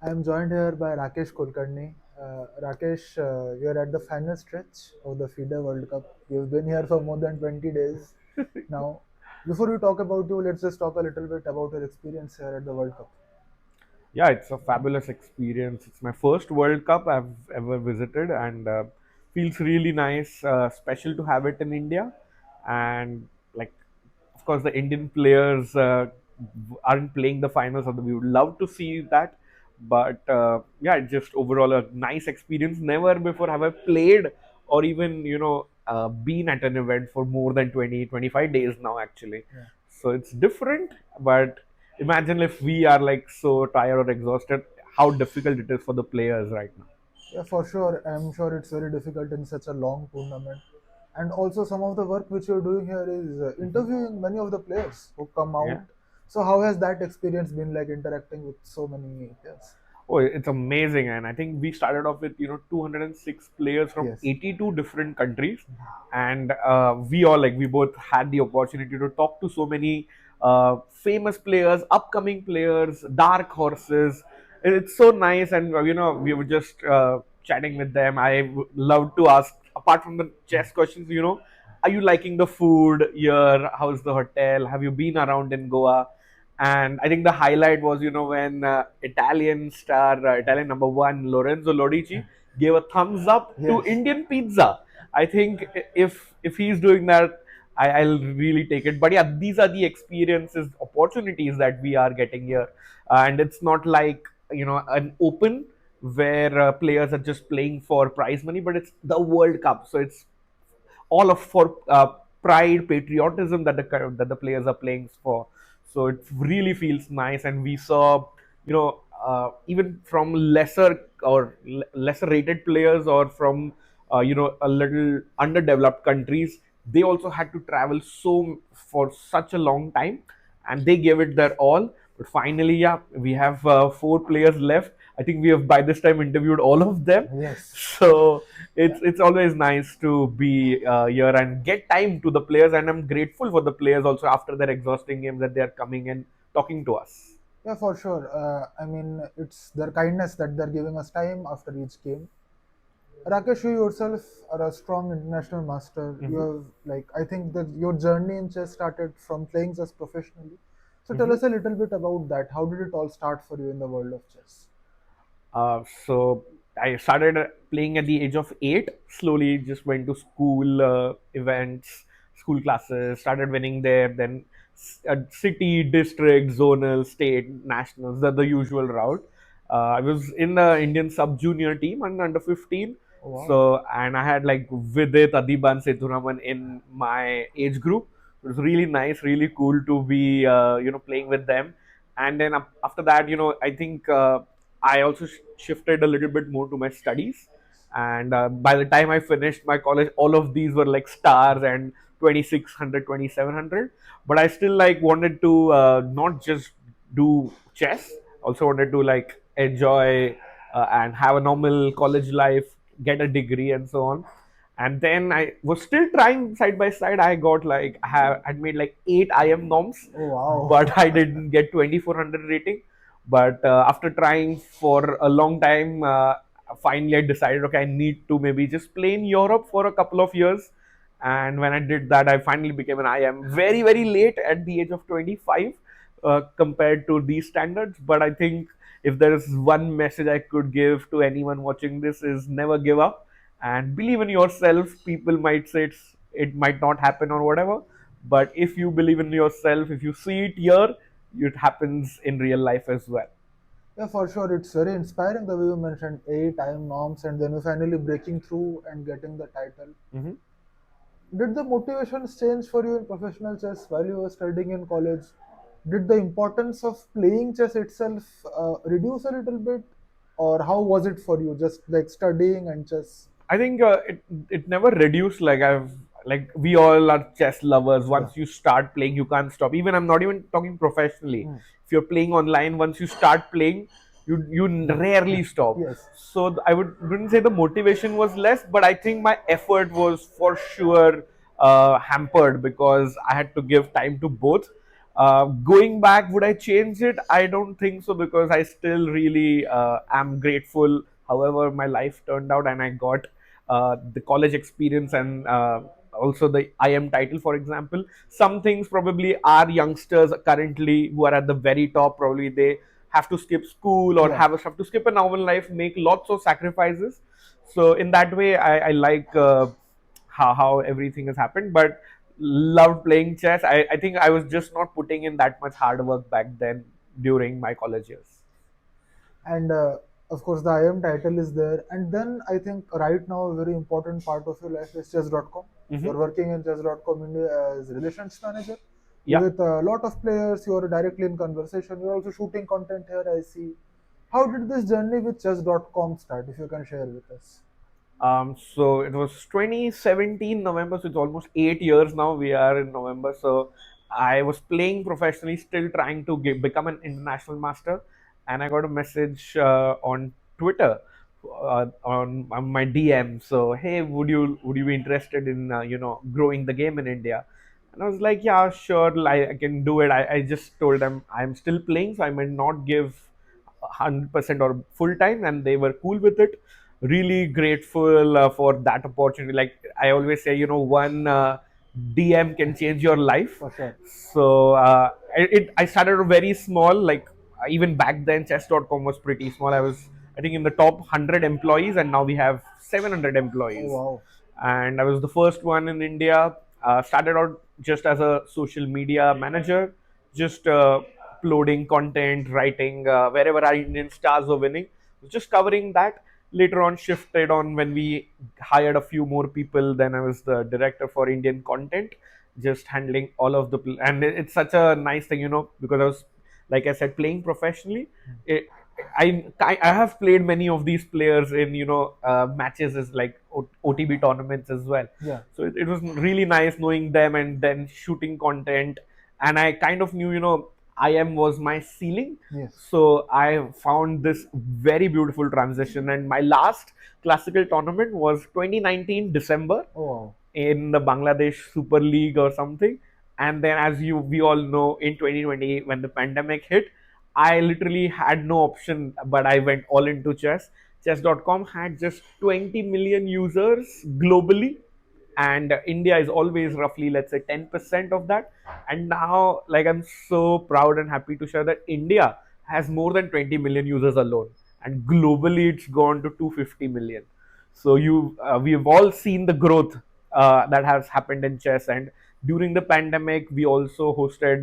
I am joined here by Rakesh Kulkarni. Rakesh, you're at the final stretch of the FIDE World Cup. You've been here for more than 20 days now. Before we talk about you, let's just talk a little bit about your experience here at the World Cup. Yeah, it's a fabulous experience. It's my first World Cup I've ever visited, and feels really nice. Special to have it in India, and like, of course, the Indian players aren't playing the finals. Of we would love to see that, but yeah, it's just overall a nice experience. Never before have I played or even been at an event for more than 20-25 days now. Actually, Yeah. so it's different, but imagine if we are like so tired or exhausted, how difficult it is for the players right now. Yeah, for sure. I'm sure it's very difficult in such a long tournament. And also, some of the work which you're doing here is interviewing many of the players who come Yeah. out. So, how has that experience been like interacting with so many players? Oh, it's amazing. And I think we started off with 206 players from Yes. 82 different countries, and we all, like, we both had the opportunity to talk to so many famous players, upcoming players, dark horses. It's so nice, and we were just chatting with them. Love to ask, apart from the chess questions, are you liking the food here? How's the hotel? Have you been around in Goa? And I think the highlight was, when Italian number one, Lorenzo Lodici, gave a thumbs up to Yes. Indian pizza. I think if he's doing that, I'll really take it. But yeah, these are the experiences, opportunities that we are getting here, and it's not like an open where players are just playing for prize money, but it's the World Cup, so it's all of for pride, patriotism that the players are playing for. So it really feels nice, and we saw, even from lesser rated players, or from a little underdeveloped countries, they also had to travel so for such a long time, and they gave it their all. But finally, yeah, we have four players left. I think we have by this time interviewed all of them. Yes. So Yeah. it's always nice to be here and get time to the players, and I'm grateful for the players also after their exhausting games that they are coming and talking to us. Yeah, for sure. I mean, it's their kindness that they're giving us time after each game. Rakesh, you yourself are a strong international master. You Hmm. have, like, I think that your journey in chess started from playing chess professionally. So tell Hmm. us a little bit about that. How did it all start for you in the world of chess? So I started playing at the age of 8. Slowly, just went to school events, school classes, started winning there. Then city, district, zonal, state, nationals, the usual route. I was in the Indian sub junior team and under 15. Oh, wow. So, and I had like Vidit, Adiban, Sethuraman in my age group. It was really nice, really cool to be playing with them. And then after that, I think I also shifted a little bit more to my studies. And by the time I finished my college, all of these were like stars and 2600, 2700. But I still like wanted to not just do chess, also wanted to like enjoy and have a normal college life, get a degree, and so on. And then I was still trying side by side. I got like I'd made like 8 IM norms, Oh, wow. but I didn't get 2400 rating. But after trying for a long time, finally I decided, okay, I need to maybe just play in Europe for a couple of years. And when I did that, I finally became an IM very, very late at the age of 25 compared to these standards. But I think if there is one message I could give to anyone watching this, is never give up and believe in yourself. People might say it might not happen or whatever, but if you believe in yourself, if you see it here, it happens in real life as well. Yeah, for sure. It's very inspiring the way you mentioned time norms and then you finally breaking through and getting the title. Hmm. Did the motivations change for you in professional chess while you were studying in college? Did the importance of playing chess itself reduce a little bit? Or how was it for you, just like studying and chess? I think it never reduced. Like we all are chess lovers. Yeah. Once you start playing, you can't stop. Even I'm not even talking professionally. Hmm. If you're playing online, once you start playing, you rarely stop. Yes. So I wouldn't say the motivation was less, but I think my effort was for sure hampered because I had to give time to both. Going back, would I change it? I don't think so, because I still really am grateful however my life turned out, and I got the college experience, and also the IM title, for example. Some things probably our youngsters currently who are at the very top, probably they have to skip school or Yeah. have to skip a normal life, make lots of sacrifices. So in that way, I like how everything has happened. But loved playing chess. I think I was just not putting in that much hard work back then during my college years. And of course, the IM title is there. And then I think right now a very important part of your life is chess.com. Hmm. You're working in chess.com India as relations manager Yeah. with a lot of players. You are directly in conversation. You're also shooting content here, I see. How did this journey with chess.com start? If you can share with us. So it was 2017 November, so it's almost 8 years now. We are in November. So I was playing professionally, still trying to become an international master. And I got a message on Twitter, on my DM. So, hey, would you be interested in growing the game in India? And I was like, yeah, sure, I can do it. I just told them I'm still playing, so I might not give 100% or full time, and they were cool with it. Really grateful for that opportunity. Like I always say, one DM can change your life. For sure. So I started very small. Like even back then, chess.com was pretty small. I was, I think, in the top 100 employees, and now we have 700 Oh, employees. wow. And I was the first one in India. Started out just as a social media manager, just uploading content, writing wherever our Indian stars were winning, just covering that. Later on, shifted on when we hired a few more people. Then I was the director for Indian content, just handling all of the. And it's such a nice thing, because I was, like I said, playing professionally. It, I have played many of these players in matches as like OTB tournaments as well. Yeah. So it was really nice knowing them and then shooting content. And I kind of knew, IM was my ceiling. Yes. So I found this very beautiful transition. And my last classical tournament was 2019 December Oh, wow. in the Bangladesh Super League or something. And then, as we all know, in 2020 when the pandemic hit, I literally had no option, but I went all into chess. Chess.com had just 20 million users globally, and India is always roughly, let's say, 10% of that. And now, like, I'm so proud and happy to share that India has more than 20 million users alone, and globally it's gone to 250 million. So we've all seen the growth that has happened in chess. And during the pandemic, we also hosted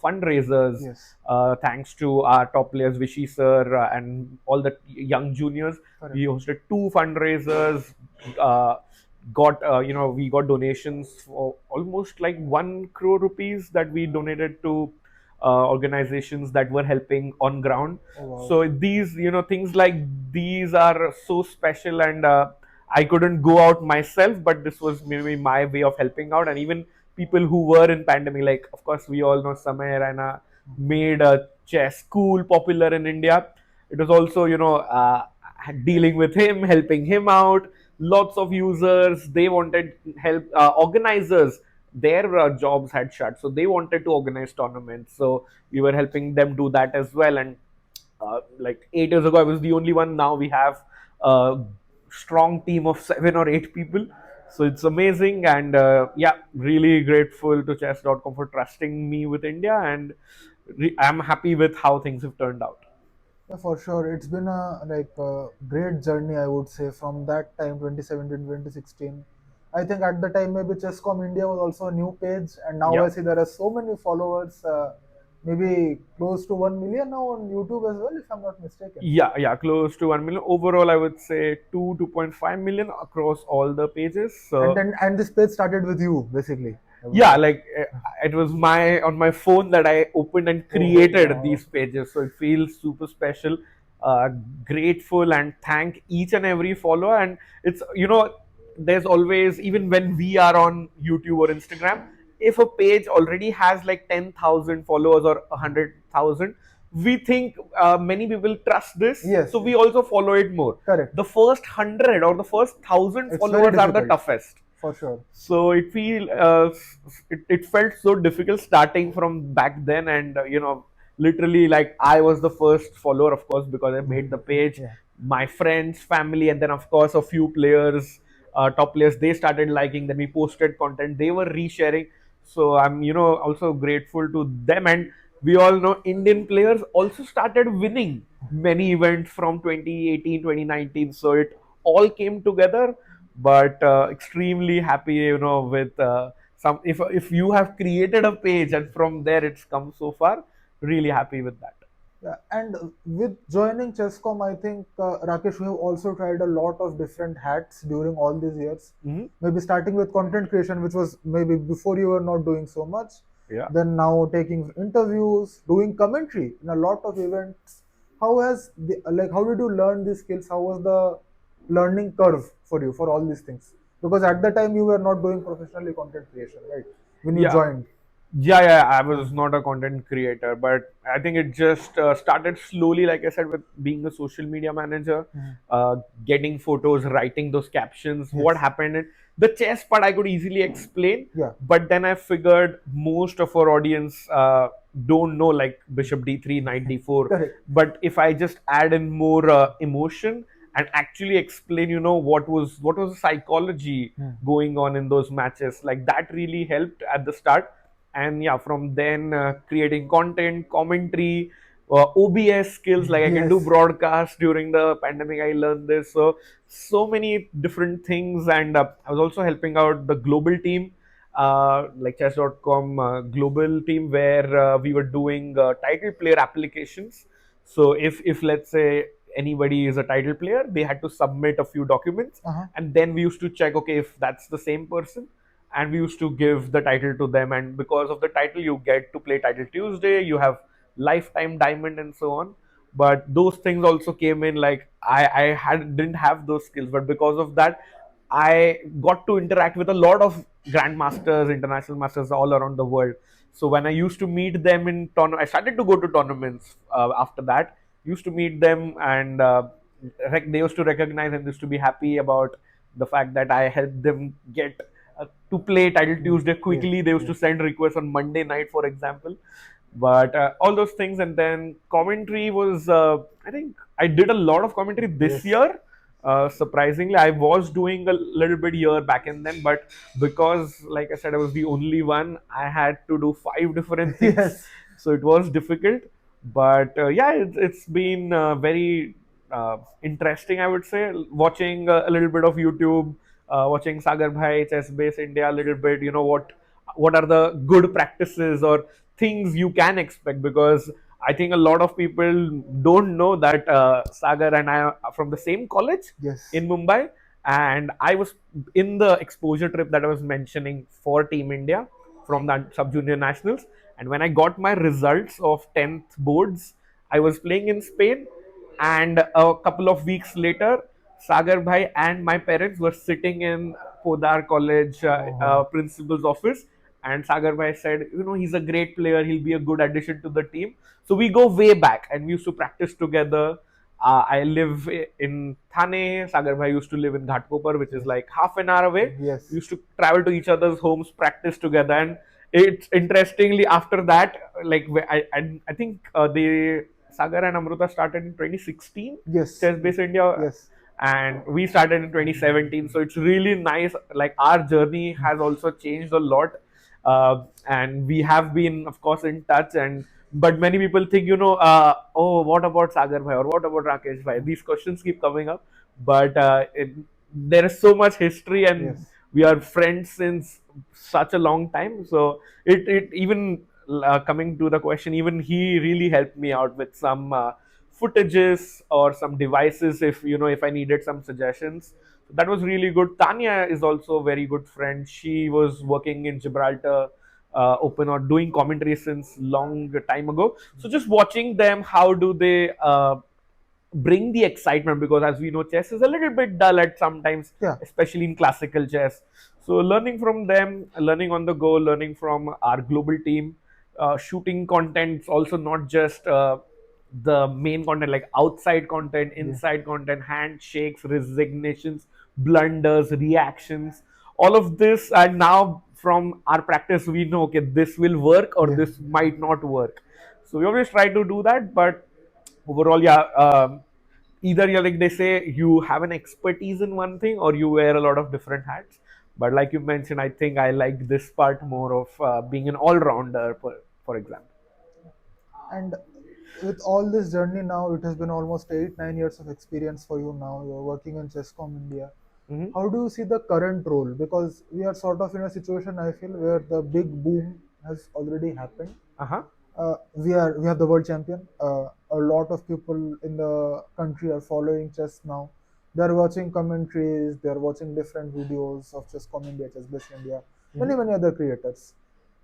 fundraisers, Yes. thanks to our top players Vishy sir and all the young juniors. Correct. We hosted two fundraisers, uh, got we got donations for almost like 1 crore rupees that we donated to organizations that were helping on ground. Oh, wow. So these, things like these are so special. And I couldn't go out myself, but this was maybe my way of helping out. And even people who were in pandemic, like of course we all know Samay Raina made a chess school popular in India. It was also, dealing with him, helping him out. Lots of users, they wanted help. Organizers, their jobs had shut, so they wanted to organize tournaments, so we were helping them do that as well. And like 8 years ago, I was the only one. Now we have a strong team of 7 or 8 people. So it's amazing. And yeah, really grateful to chess.com for trusting me with India. And I'm happy with how things have turned out. Yeah, for sure. It's been a great journey, I would say, from that time, 2017, 2016. I think at the time maybe Chesscom India was also a new page, and now Yeah. I see there are so many followers, maybe close to 1 million now on YouTube as well, if I'm not mistaken. Yeah, close to 1 million overall. I would say 2.5 million across all the pages. And So then this page started with you, basically, I would yeah, say. like it was my on my phone that I opened and Oh, created wow. these pages. So it feels super special. uh, Grateful, and thank each and every follower. And it's, there's always, even when we are on YouTube or Instagram, if a page already has like 10,000 followers or 100,000, we think many people trust this, Yes, so we also follow it more. correct. The first 100 or the first 1,000 It's very followers are the difficult. toughest. for sure. So it felt so difficult starting from back then, and literally, like, I was the first follower, of course, because I made the page. Yeah. My friends, family, and then of course a few players, top players, they started liking. Then we posted content, they were resharing. So I'm also grateful to them. And we all know Indian players also started winning many events from 2018, 2019. So it all came together. But extremely happy, with some, if you have created a page and from there it's come so far, really happy with that. Yeah, and with joining Chesscom, I think Rakesh, we have also tried a lot of different hats during all these years. Hmm. Maybe starting with content creation, which was maybe before you were not doing so much. Yeah. Then now taking interviews, doing commentary in a lot of events. How has how did you learn these skills? How was the learning curve for you for all these things? Because at the time you were not doing professionally content creation, right? When you Yeah. joined. Yeah, I Uh, was not a content creator, but I think it just started slowly, like I said, with being a social media manager, mhm. getting photos, writing those captions. What Yes. happened in the chess part, I could easily explain, Yeah. but then I figured most of our audience don't know, like Bishop D3, Knight D4. Correct. But if I just add in more emotion and actually explain, what was the psychology Hmm. going on in those matches, like that really helped at the start. And yeah, from then creating content, commentary, OBS skills, like I can do Yes. broadcast. During the pandemic I learned this. So many different things. And I was also helping out the global team, like chess.com global team, where we were doing title player applications. So if let's say anybody is a title player, they had to submit a few documents, Uh-huh. and then we used to check, okay, if that's the same person, and we used to give the title to them. And because of the title, you get to play Title Tuesday, you have lifetime diamond and so on. But those things also came in, like I had didn't have those skills, but because of that, I got to interact with a lot of grandmasters, international masters all around the world. So when I used to meet them in I started to go to tournaments after that. Used to meet them, and they used to recognize and used to be happy about the fact that I helped them get to play Title Mm. Tuesday Yes. quickly. They used to Yes. send requests on Monday night, for example. But all those things. And then commentary was, I think I did a lot of commentary this Yes. year. Surprisingly, I was doing a little bit here back and then, but because, like I said, I was the only one, I had to do five different things, Yes. so it was difficult. But yeah, it's been very interesting, I would say, watching a little bit of YouTube, watching Sagar Bhai, ChessBase India a little bit. What are the good practices or things you can expect? Because I think a lot of people don't know that Sagar and I are from the same college Yes. in Mumbai, and I was in the exposure trip that I was mentioning for Team India from that sub junior nationals. And when I got my results of 10th boards, I was playing in Spain, and a couple of weeks later, Sagar Bhai and my parents were sitting in Podar College Oh. principal's office, and Sagar Bhai said, he's a great player. He'll be a good addition to the team. So we go way back, and we used to practice together. I live in Thane. Sagar Bhai used to live in Ghatkopar, which is Yes. like half an hour away. We Yes. used to travel to each other's homes, practice together. And it's interestingly, after that, like I think they Sagar and Amruta started in 2016, Yes. ChessBase India, Yes. and we started in 2017. So it's really nice. Like, our journey has also changed a lot, and we have been, of course, in touch. And but many people think, oh, what about Sagar Bhai or what about Rakesh Bhai? These questions keep coming up, but there is so much history, and Yes. we are friends since such a long time. So it even coming to the question, even he really helped me out with some footages or some devices, if I needed some suggestions. So that was really good. Tanya is also a very good friend. She was working in Gibraltar Open or doing commentary since long time ago. So just watching them, how do they bring the excitement? Because as we know, chess is a little bit dull at sometimes, Yeah. especially in classical chess. So learning from them, learning on the go, learning from our global team, shooting contents, also not just the main content, like outside content, Yeah. inside content, handshakes, resignations, blunders, reactions, all of this, and now from our practice we know, okay, this will work or Yeah. this might not work. So we always try to do that. But overall, yeah, either you're like, they say, you have an expertise in one thing or you wear a lot of different hats. But like you mentioned, I think I like this part more of being an all-rounder, for example. And with all this journey now, it has been almost 8 9 years of experience for you now. You're working in Chesscom India. Hmm. How do you see the current role? Because we are sort of in a situation, I feel, where the big boom has already happened. Uh-huh. We have the world champion. A lot of people in the country are following chess now. They're watching commentaries. They're watching different videos of Chesscom India, ChessBase India, Hmm. many other creators.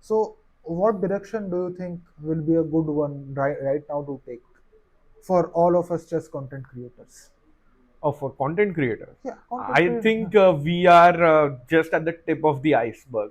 So, what direction do you think will be a good one right now to take for all of us chess content creators? Of a content creator, Yeah, content I creators. think we are just at the tip of the iceberg,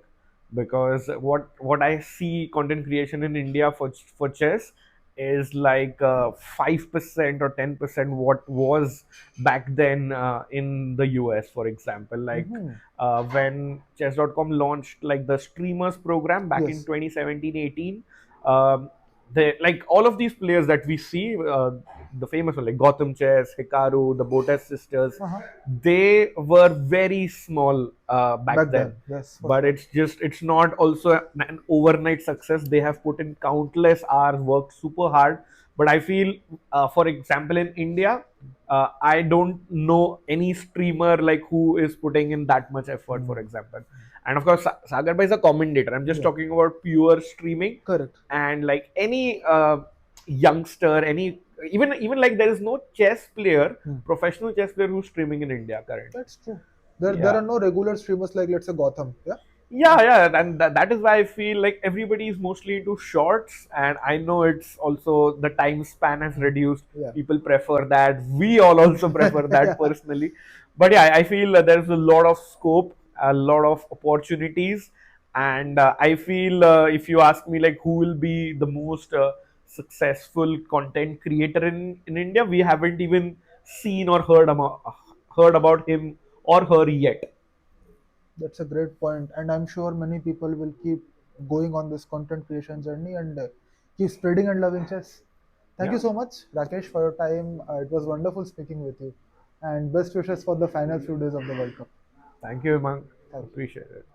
because what I see content creation in India for chess is like 5% or 10% what was back then in the US, for example. Like Mm-hmm. when chess.com launched like the streamers program back in Yes. 2017-18, um, they, like all of these players that we see, the famous one like Gotham Chess, Hikaru, the Botes sisters, Uh-huh. they were very small back Back then. then, yes, for But sure. it's not also an overnight success. They have put in countless hours, worked super hard. But I feel, for example, in India, I don't know any streamer like who is putting in that much effort, for Mm. example. And of course, Sagar Bhai is a commentator. I'm just Yeah, talking about pure streaming. correct. And like any youngster, any, even like there is no chess player, Hmm. professional chess player who's streaming in India currently. That's true. There Yeah. are no regular streamers like, let's say, Gotham. Yeah. Yeah, yeah, and that is why I feel like everybody is mostly into shorts, and I know it's also the time span has Hmm. reduced. Yeah. People prefer that. We all also prefer that Yeah. personally. But yeah, I feel that there's a lot of scope, a lot of opportunities, and I feel, if you ask me like who will be the most successful content creator in India, we haven't even seen or heard about him or her yet. That's a great point, and I'm sure many people will keep going on this content creation journey and keep spreading and loving chess. Thank you Yeah. so much, Rakesh, for your time. It was wonderful speaking with you, and best wishes for the final few days of the World Cup. Thank you, Himank. Thank you. Appreciate it.